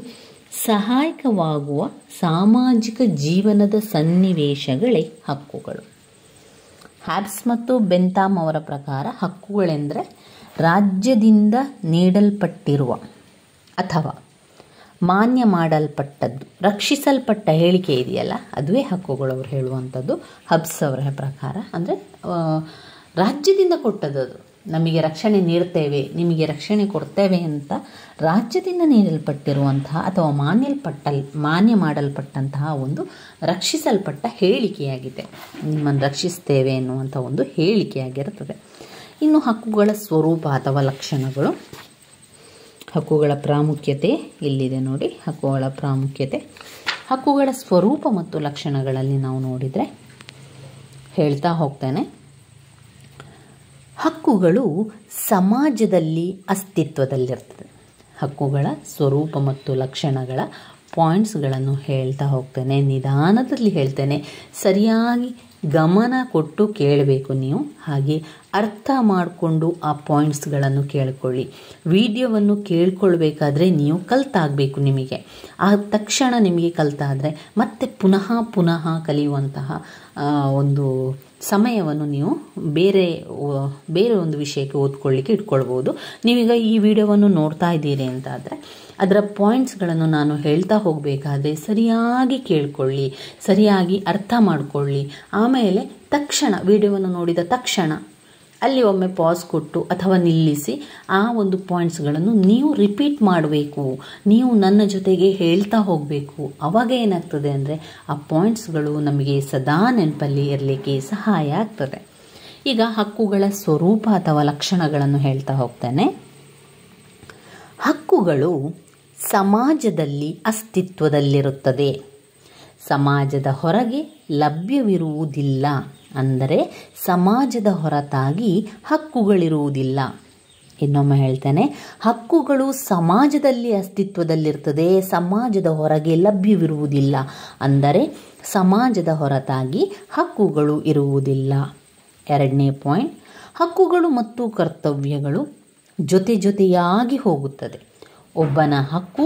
ಸಹಾಯಕವಾಗುವ ಸಾಮಾಜಿಕ ಜೀವನದ ಸನ್ನಿವೇಶಗಳೇ ಹಕ್ಕುಗಳು. ಹ್ಯಾಬ್ಸ್ ಮತ್ತು ಬೆಂತಾಮ್ ಅವರ ಪ್ರಕಾರ ಹಕ್ಕುಗಳೆಂದರೆ ರಾಜ್ಯದಿಂದ ನೀಡಲ್ಪಟ್ಟಿರುವ ಅಥವಾ ಮಾನ್ಯ ಮಾಡಲ್ಪಟ್ಟದ್ದು, ರಕ್ಷಿಸಲ್ಪಟ್ಟ ಹೇಳಿಕೆ ಇದೆಯಲ್ಲ, ಅದುವೇ ಹಕ್ಕುಗಳು ಅವರು ಹೇಳುವಂಥದ್ದು. ಹಬ್ಸ್ ಅವರ ಪ್ರಕಾರ ಅಂದರೆ ರಾಜ್ಯದಿಂದ ಕೊಟ್ಟದ್ದು, ನಮಗೆ ರಕ್ಷಣೆ ನೀಡ್ತೇವೆ, ನಿಮಗೆ ರಕ್ಷಣೆ ಕೊಡ್ತೇವೆ ಅಂತ ರಾಜ್ಯದಿಂದ ನೀಡಲ್ಪಟ್ಟಿರುವಂತಹ ಅಥವಾ ಮಾನ್ಯ ಮಾಡಲ್ಪಟ್ಟಂತಹ ಒಂದು ರಕ್ಷಿಸಲ್ಪಟ್ಟ ಹೇಳಿಕೆಯಾಗಿದೆ. ನಿಮ್ಮನ್ನು ರಕ್ಷಿಸ್ತೇವೆ ಎನ್ನುವಂಥ ಒಂದು ಹೇಳಿಕೆಯಾಗಿರುತ್ತದೆ. ಇನ್ನು ಹಕ್ಕುಗಳ ಸ್ವರೂಪ ಅಥವಾ ಲಕ್ಷಣಗಳು. ಹಕ್ಕುಗಳ ಪ್ರಾಮುಖ್ಯತೆ ಇಲ್ಲಿದೆ ನೋಡಿ. ಹಕ್ಕುಗಳ ಪ್ರಾಮುಖ್ಯತೆ, ಹಕ್ಕುಗಳ ಸ್ವರೂಪ ಮತ್ತು ಲಕ್ಷಣಗಳಲ್ಲಿ ನಾವು ನೋಡಿದರೆ ಹೇಳ್ತಾ ಹೋಗ್ತೇನೆ. ಹಕ್ಕುಗಳು ಸಮಾಜದಲ್ಲಿ ಅಸ್ತಿತ್ವದಲ್ಲಿರ್ತದೆ. ಹಕ್ಕುಗಳ ಸ್ವರೂಪ ಮತ್ತು ಲಕ್ಷಣಗಳ ಪಾಯಿಂಟ್ಸ್ಗಳನ್ನು ಹೇಳ್ತಾ ಹೋಗ್ತೇನೆ, ನಿಧಾನದಲ್ಲಿ ಹೇಳ್ತೇನೆ. ಸರಿಯಾಗಿ ಗಮನ ಕೊಟ್ಟು ಕೇಳಬೇಕು ನೀವು. ಹಾಗೆ ಅರ್ಥ ಮಾಡಿಕೊಂಡು ಆ ಪಾಯಿಂಟ್ಸ್ಗಳನ್ನು ಕೇಳಿಕೊಳ್ಳಿ. ವಿಡಿಯೋವನ್ನು ಕೇಳ್ಕೊಳ್ಬೇಕಾದ್ರೆ ನೀವು ಕಲ್ತಾಗಬೇಕು. ನಿಮಗೆ ಆ ತಕ್ಷಣ ನಿಮಗೆ ಕಲ್ತಾದರೆ ಮತ್ತೆ ಪುನಃ ಕಲಿಯುವಂತಹ ಒಂದು ಸಮಯವನ್ನು ನೀವು ಬೇರೆ ಒಂದು ವಿಷಯಕ್ಕೆ ಓದ್ಕೊಳ್ಳಿಕ್ಕೆ ಇಟ್ಕೊಳ್ಬೋದು. ನೀವೀಗ ಈ ವಿಡಿಯೋವನ್ನು ನೋಡ್ತಾ ಇದ್ದೀರಿ ಅಂತಾದರೆ ಅದರ ಪಾಯಿಂಟ್ಸ್ಗಳನ್ನು ನಾನು ಹೇಳ್ತಾ ಹೋಗಬೇಕಾದ್ರೆ ಸರಿಯಾಗಿ ಕೇಳ್ಕೊಳ್ಳಿ, ಸರಿಯಾಗಿ ಅರ್ಥ ಮಾಡಿಕೊಳ್ಳಿ. ಆಮೇಲೆ ತಕ್ಷಣ ವಿಡಿಯೋವನ್ನು ನೋಡಿದ ತಕ್ಷಣ ಅಲ್ಲಿ ಒಮ್ಮೆ ಪಾಸ್ ಕೊಟ್ಟು ಅಥವಾ ನಿಲ್ಲಿಸಿ ಆ ಒಂದು ಪಾಯಿಂಟ್ಸ್ಗಳನ್ನು ನೀವು ರಿಪೀಟ್ ಮಾಡಬೇಕು. ನೀವು ನನ್ನ ಜೊತೆಗೆ ಹೇಳ್ತಾ ಹೋಗಬೇಕು. ಆವಾಗ ಏನಾಗ್ತದೆ ಅಂದರೆ ಆ ಪಾಯಿಂಟ್ಸ್ಗಳು ನಮಗೆ ಸದಾ ನೆನಪಲ್ಲಿ ಇರಲಿಕ್ಕೆ ಸಹಾಯ ಆಗ್ತದೆ. ಈಗ ಹಕ್ಕುಗಳ ಸ್ವರೂಪ ಅಥವಾ ಲಕ್ಷಣಗಳನ್ನು ಹೇಳ್ತಾ ಹೋಗ್ತೇನೆ. ಹಕ್ಕುಗಳು ಸಮಾಜದಲ್ಲಿ ಅಸ್ತಿತ್ವದಲ್ಲಿರುತ್ತದೆ, ಸಮಾಜದ ಹೊರಗೆ ಲಭ್ಯವಿರುವುದಿಲ್ಲ. ಅಂದರೆ ಸಮಾಜದ ಹೊರತಾಗಿ ಹಕ್ಕುಗಳಿರುವುದಿಲ್ಲ. ಇನ್ನೊಮ್ಮೆ ಹೇಳ್ತೇನೆ, ಹಕ್ಕುಗಳು ಸಮಾಜದಲ್ಲಿ ಅಸ್ತಿತ್ವದಲ್ಲಿರ್ತದೆ, ಸಮಾಜದ ಹೊರಗೆ ಲಭ್ಯವಿರುವುದಿಲ್ಲ. ಅಂದರೆ ಸಮಾಜದ ಹೊರತಾಗಿ ಹಕ್ಕುಗಳು ಇರುವುದಿಲ್ಲ. ಎರಡನೇ ಪಾಯಿಂಟ್, ಹಕ್ಕುಗಳು ಮತ್ತು ಕರ್ತವ್ಯಗಳು ಜೊತೆಯಾಗಿ ಹೋಗುತ್ತದೆ. ಒಬ್ಬನ ಹಕ್ಕು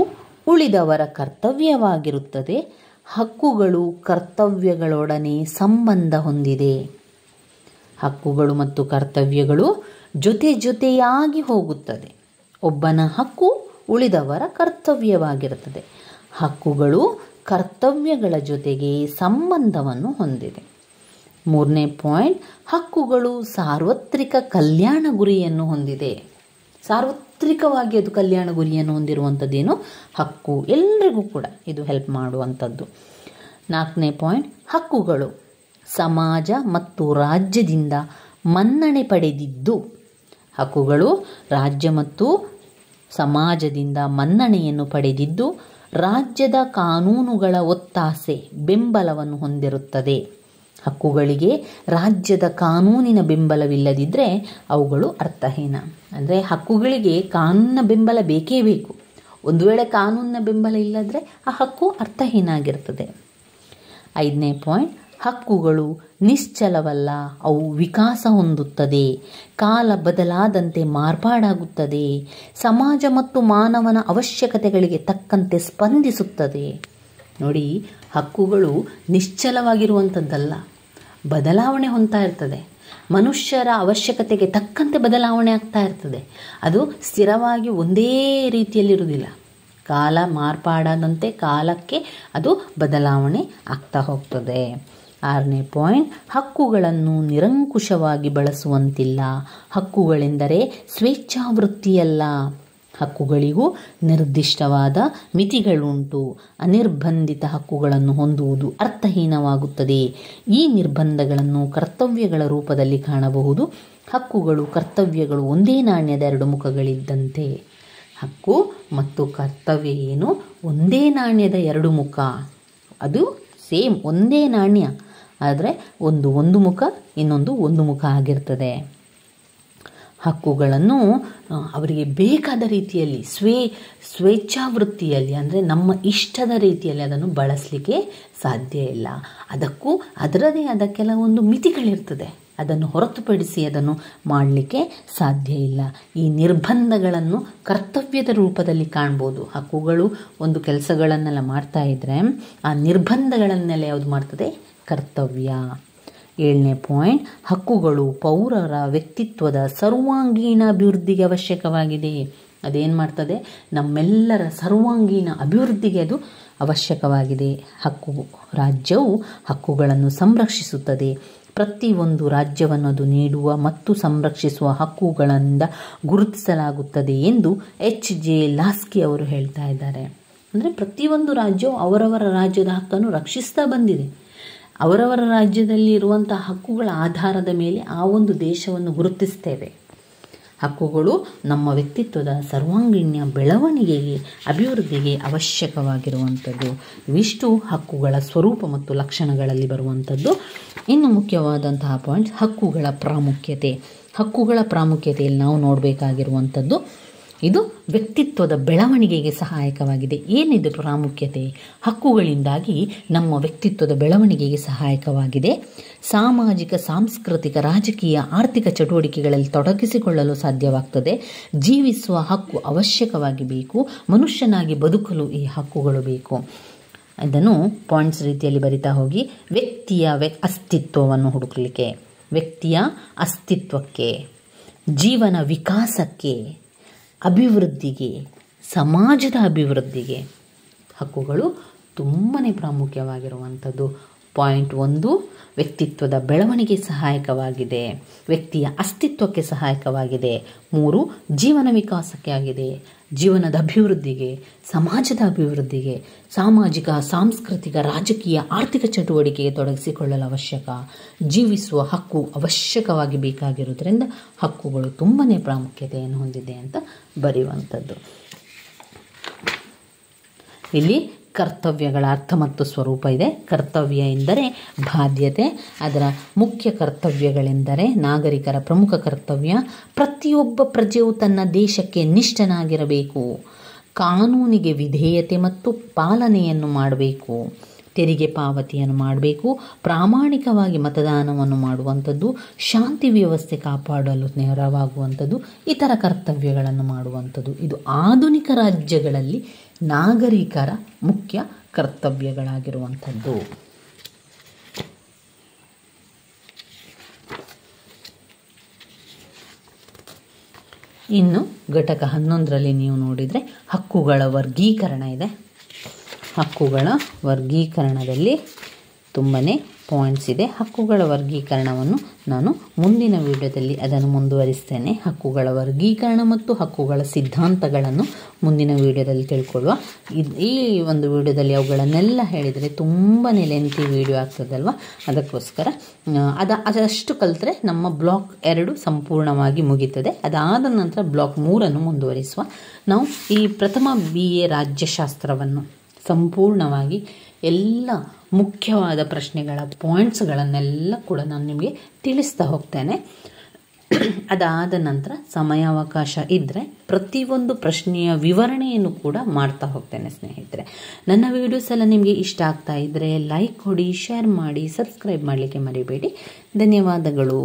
ಉಳಿದವರ ಕರ್ತವ್ಯವಾಗಿರುತ್ತದೆ. ಹಕ್ಕುಗಳು ಕರ್ತವ್ಯಗಳೊಡನೆ ಸಂಬಂಧ ಹೊಂದಿದೆ. ಹಕ್ಕುಗಳು ಮತ್ತು ಕರ್ತವ್ಯಗಳು ಜೊತೆಯಾಗಿ ಹೋಗುತ್ತದೆ. ಒಬ್ಬನ ಹಕ್ಕು ಉಳಿದವರ ಕರ್ತವ್ಯವಾಗಿರುತ್ತದೆ. ಹಕ್ಕುಗಳು ಕರ್ತವ್ಯಗಳ ಜೊತೆಗೆ ಸಂಬಂಧವನ್ನು ಹೊಂದಿದೆ. ಮೂರನೇ ಪಾಯಿಂಟ್, ಹಕ್ಕುಗಳು ಸಾರ್ವತ್ರಿಕ ಕಲ್ಯಾಣ ಗುರಿಯನ್ನು ಹೊಂದಿದೆ. ಸಾರ್ವತ್ರಿಕವಾಗಿ ಅದು ಕಲ್ಯಾಣ ಗುರಿಯನ್ನು ಹೊಂದಿರುವಂಥದ್ದೇನು ಹಕ್ಕು, ಎಲ್ರಿಗೂ ಕೂಡ ಇದು ಹೆಲ್ಪ್ ಮಾಡುವಂಥದ್ದು. ನಾಲ್ಕನೇ ಪಾಯಿಂಟ್, ಹಕ್ಕುಗಳು ಸಮಾಜ ಮತ್ತು ರಾಜ್ಯದಿಂದ ಮನ್ನಣೆ ಪಡೆದಿದ್ದು. ಹಕ್ಕುಗಳು ರಾಜ್ಯ ಮತ್ತು ಸಮಾಜದಿಂದ ಮನ್ನಣೆಯನ್ನು ಪಡೆದಿದ್ದು ರಾಜ್ಯದ ಕಾನೂನುಗಳ ಒತ್ತಾಸೆ ಬೆಂಬಲವನ್ನು ಹೊಂದಿರುತ್ತದೆ. ಹಕ್ಕುಗಳಿಗೆ ರಾಜ್ಯದ ಕಾನೂನಿನ ಬೆಂಬಲವಿಲ್ಲದಿದ್ದರೆ ಅವುಗಳು ಅರ್ಥಹೀನ. ಅಂದರೆ ಹಕ್ಕುಗಳಿಗೆ ಕಾನೂನಿನ ಬೆಂಬಲ ಬೇಕೇ ಬೇಕು. ಒಂದು ವೇಳೆ ಕಾನೂನಿನ ಬೆಂಬಲ ಇಲ್ಲದ್ರೆ ಆ ಹಕ್ಕು ಅರ್ಥಹೀನ ಆಗಿರ್ತದೆ. ಐದನೇ ಪಾಯಿಂಟ್, ಹಕ್ಕುಗಳು ನಿಶ್ಚಲವಲ್ಲ, ಅವು ವಿಕಾಸ ಹೊಂದುತ್ತದೆ. ಕಾಲ ಬದಲಾದಂತೆ ಮಾರ್ಪಾಡಾಗುತ್ತದೆ. ಸಮಾಜ ಮತ್ತು ಮಾನವನ ಅವಶ್ಯಕತೆಗಳಿಗೆ ತಕ್ಕಂತೆ ಸ್ಪಂದಿಸುತ್ತದೆ. ನೋಡಿ, ಹಕ್ಕುಗಳು ನಿಶ್ಚಲವಾಗಿರುವಂಥದ್ದಲ್ಲ, ಬದಲಾವಣೆ ಹೊಂದ್ತಾ ಇರ್ತದೆ. ಮನುಷ್ಯರ ಅವಶ್ಯಕತೆಗೆ ತಕ್ಕಂತೆ ಬದಲಾವಣೆ ಆಗ್ತಾ ಇರ್ತದೆ. ಅದು ಸ್ಥಿರವಾಗಿ ಒಂದೇ ರೀತಿಯಲ್ಲಿರುವುದಿಲ್ಲ. ಕಾಲ ಮಾರ್ಪಾಡಾದಂತೆ ಕಾಲಕ್ಕೆ ಅದು ಬದಲಾವಣೆ ಆಗ್ತಾ ಹೋಗ್ತದೆ. ಆರನೇ ಪಾಯಿಂಟ್, ಹಕ್ಕುಗಳನ್ನು ನಿರಂಕುಶವಾಗಿ ಬಳಸುವಂತಿಲ್ಲ. ಹಕ್ಕುಗಳೆಂದರೆ ಸ್ವೇಚ್ಛಾವೃತ್ತಿಯಲ್ಲ. ಹಕ್ಕುಗಳಿಗೂ ನಿರ್ದಿಷ್ಟವಾದ ಮಿತಿಗಳುಂಟು. ಅನಿರ್ಬಂಧಿತ ಹಕ್ಕುಗಳನ್ನು ಹೊಂದುವುದು ಅರ್ಥಹೀನವಾಗುತ್ತದೆ. ಈ ನಿರ್ಬಂಧಗಳನ್ನು ಕರ್ತವ್ಯಗಳ ರೂಪದಲ್ಲಿ ಕಾಣಬಹುದು. ಹಕ್ಕುಗಳು ಕರ್ತವ್ಯಗಳು ಒಂದೇ ನಾಣ್ಯದ ಎರಡು ಮುಖಗಳಿದ್ದಂತೆ. ಹಕ್ಕು ಮತ್ತು ಕರ್ತವ್ಯ ಏನು ಒಂದೇ ನಾಣ್ಯದ ಎರಡು ಮುಖ. ಅದು ಸೇಮ್ ಒಂದೇ ನಾಣ್ಯ, ಆದರೆ ಒಂದು ಮುಖ, ಇನ್ನೊಂದು ಒಂದು ಮುಖ ಆಗಿರ್ತದೆ. ಹಕ್ಕುಗಳನ್ನು ಅವರಿಗೆ ಬೇಕಾದ ರೀತಿಯಲ್ಲಿ ಸ್ವೇಚ್ಛಾವೃತ್ತಿಯಲ್ಲಿ ಅಂದರೆ ನಮ್ಮ ಇಷ್ಟದ ರೀತಿಯಲ್ಲಿ ಅದನ್ನು ಬಳಸಲಿಕ್ಕೆ ಸಾಧ್ಯ ಇಲ್ಲ. ಅದಕ್ಕೂ ಅದರದೇ ಆದ ಕೆಲವೊಂದು ಮಿತಿಗಳಿರ್ತದೆ. ಅದನ್ನು ಹೊರತುಪಡಿಸಿ ಅದನ್ನು ಮಾಡಲಿಕ್ಕೆ ಸಾಧ್ಯ ಇಲ್ಲ. ಈ ನಿರ್ಬಂಧಗಳನ್ನು ಕರ್ತವ್ಯದ ರೂಪದಲ್ಲಿ ಕಾಣ್ಬೋದು. ಹಕ್ಕುಗಳು ಒಂದು ಕೆಲಸಗಳನ್ನೆಲ್ಲ ಮಾಡ್ತಾ ಇದ್ದರೆ ಆ ನಿರ್ಬಂಧಗಳನ್ನೆಲ್ಲ ಯಾವುದು ಮಾಡ್ತದೆ? ಕರ್ತವ್ಯ. 7ನೇ ಪಾಯಿಂಟ್, ಹಕ್ಕುಗಳು ಪೌರರ ವ್ಯಕ್ತಿತ್ವದ ಸರ್ವಾಂಗೀಣ ಅಭಿವೃದ್ಧಿಗೆ ಅವಶ್ಯಕವಾಗಿದೆ. ಅದೇನು ಮಾಡ್ತದೆ? ನಮ್ಮೆಲ್ಲರ ಸರ್ವಾಂಗೀಣ ಅಭಿವೃದ್ಧಿಗೆ ಅದು ಅವಶ್ಯಕವಾಗಿದೆ. ರಾಜ್ಯವು ಹಕ್ಕುಗಳನ್ನು ಸಂರಕ್ಷಿಸುತ್ತದೆ. ಪ್ರತಿಯೊಂದು ರಾಜ್ಯವನ್ನು ಅದು ನೀಡುವ ಮತ್ತು ಸಂರಕ್ಷಿಸುವ ಹಕ್ಕುಗಳಿಂದ ಗುರುತಿಸಲಾಗುತ್ತದೆ ಎಂದು H.J. ಲಾಸ್ಕಿ ಅವರು ಹೇಳ್ತಾ ಇದ್ದಾರೆ. ಅಂದರೆ ಪ್ರತಿಯೊಂದು ರಾಜ್ಯವು ಅವರವರ ರಾಜ್ಯದ ಹಕ್ಕನ್ನು ರಕ್ಷಿಸ್ತಾ ಬಂದಿದೆ. ಅವರವರ ರಾಜ್ಯದಲ್ಲಿ ಇರುವಂಥ ಹಕ್ಕುಗಳ ಆಧಾರದ ಮೇಲೆ ಆ ಒಂದು ದೇಶವನ್ನು ಗುರುತಿಸ್ತೇವೆ. ಹಕ್ಕುಗಳು ನಮ್ಮ ವ್ಯಕ್ತಿತ್ವದ ಸರ್ವಾಂಗೀಣ ಬೆಳವಣಿಗೆಗೆ, ಅಭಿವೃದ್ಧಿಗೆ ಅವಶ್ಯಕವಾಗಿರುವಂಥದ್ದು. ಇವಿಷ್ಟು ಹಕ್ಕುಗಳ ಸ್ವರೂಪ ಮತ್ತು ಲಕ್ಷಣಗಳಲ್ಲಿ ಬರುವಂಥದ್ದು. ಇನ್ನು ಮುಖ್ಯವಾದಂತಹ ಪಾಯಿಂಟ್ ಹಕ್ಕುಗಳ ಪ್ರಾಮುಖ್ಯತೆ. ಹಕ್ಕುಗಳ ಪ್ರಾಮುಖ್ಯತೆಯಲ್ಲಿ ನಾವು ನೋಡಬೇಕಾಗಿರುವಂಥದ್ದು ಇದು ವ್ಯಕ್ತಿತ್ವದ ಬೆಳವಣಿಗೆಗೆ ಸಹಾಯಕವಾಗಿದೆ. ಏನಿದು ಪ್ರಾಮುಖ್ಯತೆ? ಹಕ್ಕುಗಳಿಂದಾಗಿ ನಮ್ಮ ವ್ಯಕ್ತಿತ್ವದ ಬೆಳವಣಿಗೆಗೆ ಸಹಾಯಕವಾಗಿದೆ. ಸಾಮಾಜಿಕ, ಸಾಂಸ್ಕೃತಿಕ, ರಾಜಕೀಯ, ಆರ್ಥಿಕ ಚಟುವಟಿಕೆಗಳಲ್ಲಿ ತೊಡಗಿಸಿಕೊಳ್ಳಲು ಸಾಧ್ಯವಾಗ್ತದೆ. ಜೀವಿಸುವ ಹಕ್ಕು ಅವಶ್ಯಕವಾಗಿ ಬೇಕು. ಮನುಷ್ಯನಾಗಿ ಬದುಕಲು ಈ ಹಕ್ಕುಗಳು ಬೇಕು. ಇದನ್ನು ಪಾಯಿಂಟ್ಸ್ ರೀತಿಯಲ್ಲಿ ಬರಿತಾ ಹೋಗಿ. ವ್ಯಕ್ತಿಯ ಅಸ್ತಿತ್ವವನ್ನು ಹುಡುಕಲಿಕ್ಕೆ, ವ್ಯಕ್ತಿಯ ಅಸ್ತಿತ್ವಕ್ಕೆ, ಜೀವನ ವಿಕಾಸಕ್ಕೆ, ಅಭಿವೃದ್ಧಿಗೆ, ಸಮಾಜದ ಅಭಿವೃದ್ಧಿಗೆ ಹಕ್ಕುಗಳು ತುಂಬಾ ಪ್ರಾಮುಖ್ಯವಾಗಿರುವಂಥದ್ದು. ಪಾಯಿಂಟ್ 1, ವ್ಯಕ್ತಿತ್ವದ ಬೆಳವಣಿಗೆ ಸಹಾಯಕವಾಗಿದೆ, ವ್ಯಕ್ತಿಯ ಅಸ್ತಿತ್ವಕ್ಕೆ ಸಹಾಯಕವಾಗಿದೆ. 3, ಜೀವನ ವಿಕಾಸಕ್ಕೆ ಆಗಿದೆ, ಜೀವನದ ಅಭಿವೃದ್ಧಿಗೆ, ಸಮಾಜದ ಅಭಿವೃದ್ಧಿಗೆ, ಸಾಮಾಜಿಕ, ಸಾಂಸ್ಕೃತಿಕ, ರಾಜಕೀಯ, ಆರ್ಥಿಕ ಚಟುವಟಿಕೆಗೆ ತೊಡಗಿಸಿಕೊಳ್ಳಲು ಅವಶ್ಯಕ. ಜೀವಿಸುವ ಹಕ್ಕು ಅವಶ್ಯಕವಾಗಿ ಬೇಕಾಗಿರುವುದರಿಂದ ಹಕ್ಕುಗಳು ತುಂಬಾ ಪ್ರಾಮುಖ್ಯತೆಯನ್ನು ಹೊಂದಿದೆ ಅಂತ ಬರೆಯುವಂಥದ್ದು. ಇಲ್ಲಿ ಕರ್ತವ್ಯಗಳ ಅರ್ಥ ಮತ್ತು ಸ್ವರೂಪ ಇದೆ. ಕರ್ತವ್ಯ ಎಂದರೆ ಬಾಧ್ಯತೆ. ಅದರ ಮುಖ್ಯ ಕರ್ತವ್ಯಗಳೆಂದರೆ ನಾಗರಿಕರ ಪ್ರಮುಖ ಕರ್ತವ್ಯ, ಪ್ರತಿಯೊಬ್ಬ ಪ್ರಜೆಯು ತನ್ನ ದೇಶಕ್ಕೆ ನಿಷ್ಠನಾಗಿರಬೇಕು, ಕಾನೂನಿಗೆ ವಿಧೇಯತೆ ಮತ್ತು ಪಾಲನೆಯನ್ನು ಮಾಡಬೇಕು, ತೆರಿಗೆ ಪಾವತಿಯನ್ನು ಮಾಡಬೇಕು, ಪ್ರಾಮಾಣಿಕವಾಗಿ ಮತದಾನವನ್ನು ಮಾಡುವಂಥದ್ದು, ಶಾಂತಿ ವ್ಯವಸ್ಥೆ ಕಾಪಾಡಲು ನೆರವಾಗುವಂಥದ್ದು, ಇತರ ಕರ್ತವ್ಯಗಳನ್ನು ಮಾಡುವಂಥದ್ದು. ಇದು ಆಧುನಿಕ ರಾಜ್ಯಗಳಲ್ಲಿ ನಾಗರಿಕರ ಮುಖ್ಯ ಕರ್ತವ್ಯಗಳಾಗಿರುವಂಥದ್ದು. ಇನ್ನು ಘಟಕ 11ರಲ್ಲಿ ನೀವು ನೋಡಿದರೆ ಹಕ್ಕುಗಳ ವರ್ಗೀಕರಣ ಇದೆ. ಹಕ್ಕುಗಳ ವರ್ಗೀಕರಣದಲ್ಲಿ ತುಂಬಾ ಪಾಯಿಂಟ್ಸ್ ಇದೆ. ಹಕ್ಕುಗಳ ವರ್ಗೀಕರಣವನ್ನು ನಾನು ಮುಂದಿನ ವಿಡಿಯೋದಲ್ಲಿ ಅದನ್ನು ಮುಂದುವರಿಸ್ತೇನೆ. ಹಕ್ಕುಗಳ ವರ್ಗೀಕರಣ ಮತ್ತು ಹಕ್ಕುಗಳ ಸಿದ್ಧಾಂತಗಳನ್ನು ಮುಂದಿನ ವಿಡಿಯೋದಲ್ಲಿ ತಿಳ್ಕೊಳ್ಳುವ. ಈ ಒಂದು ವಿಡಿಯೋದಲ್ಲಿ ಅವುಗಳನ್ನೆಲ್ಲ ಹೇಳಿದರೆ ತುಂಬಾ ಲೆಂತಿ ವಿಡಿಯೋ ಆಗ್ತದಲ್ವ, ಅದಕ್ಕೋಸ್ಕರ ಅದಷ್ಟು ಕಲಿತ್ರೆ ನಮ್ಮ ಬ್ಲಾಕ್ 2 ಸಂಪೂರ್ಣವಾಗಿ ಮುಗೀತದೆ. ಅದಾದ ನಂತರ ಬ್ಲಾಕ್ 3 ಮುಂದುವರಿಸುವ. ನಾವು ಈ ಪ್ರಥಮ BA ರಾಜ್ಯಶಾಸ್ತ್ರವನ್ನು ಸಂಪೂರ್ಣವಾಗಿ ಎಲ್ಲ ಮುಖ್ಯವಾದ ಪ್ರಶ್ನೆಗಳ ಪಾಯಿಂಟ್ಸ್ಗಳನ್ನೆಲ್ಲ ಕೂಡ ನಾನು ನಿಮಗೆ ತಿಳಿಸ್ತಾ ಹೋಗ್ತೇನೆ. ಅದಾದ ನಂತರ ಸಮಯಾವಕಾಶ ಇದ್ದರೆ ಪ್ರತಿಯೊಂದು ಪ್ರಶ್ನೆಯ ವಿವರಣೆಯನ್ನು ಕೂಡ ಮಾಡ್ತಾ ಹೋಗ್ತೇನೆ ಸ್ನೇಹಿತರೆ. ನನ್ನ ವಿಡಿಯೋಸ್ ಎಲ್ಲ ನಿಮಗೆ ಇಷ್ಟ ಆಗ್ತಾ ಇದ್ದರೆ ಲೈಕ್ ಕೊಡಿ, ಶೇರ್ ಮಾಡಿ, ಸಬ್ಸ್ಕ್ರೈಬ್ ಮಾಡಲಿಕ್ಕೆ ಮರಿಬೇಡಿ. ಧನ್ಯವಾದಗಳು.